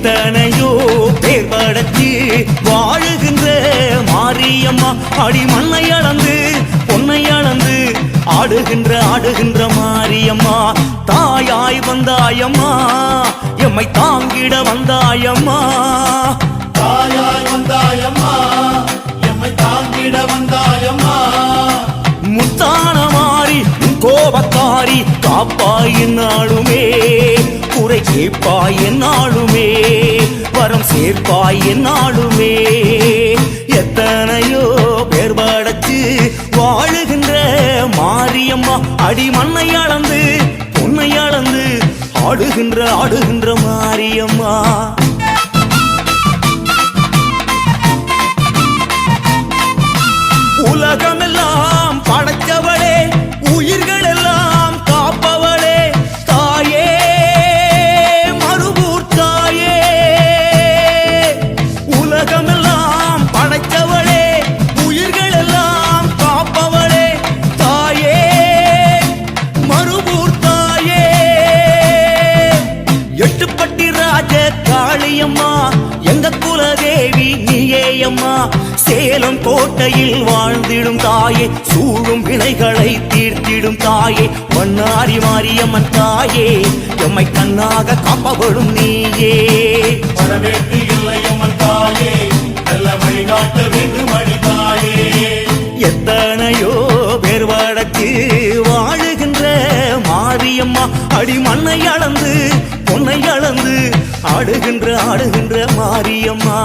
எத்தனையோ பேர் படைச்சு வாழுகின்ற மாரியம்மா அடி மண்ணை அளந்து பொன்னை அளந்து ஆடுகின்ற மாரியம்மா தாயாய் வந்தாயம்மா எம்மை தாங்கிட வந்தாயம்மா தாயாய் வந்தாயம்மா எம்மை தாங்கிட வந்தாயம்மா முத்தான மாறி கோபக்காரி காப்பாய் என்னாலுமே குறை கேட்பாய் என்னாலுமே வரம் சேர்ப்பாய் என்னாலுமே எத்தனையோ பேர் படைச்சு வாழுகின்ற மாரியம்மா அடி மண்ணை அளந்து பொன்னை அளந்து ஆடுகின்ற மாரியம்மா உலகமெல்லாம் படைச்சவளே உயிர்கள் எல்லாம் காப்பவளே தாயே மறுபூர் தாயே உலகமெல்லாம் படைச்சவளே உயிர்கள் எல்லாம் காப்பவளே தாயே மறுபூர் தாயே எட்டுப்பட்டி ராஜ காளியம்மா எங்க குலதேவி நீயேயம்மா சேலம் கோட்டையில் வாழ்ந்திடும் தாயே சூழும் வினைகளை தீர்த்திடும் தாயே மன்னாரி மாரியம்மன் தாயே எம்மை கண்ணாக காப்பவளும் நீயே வரவேற்று இல்லையம்மன் தாயே நல்ல வழிகாட்ட வேண்டும் அடி தாயே எத்தனையோ பேர் வடக்கு வாழுகின்ற மாரியம்மா அடி மண்ணை அளந்து பொன்னை அளந்து ஆடுகின்ற மாரியம்மா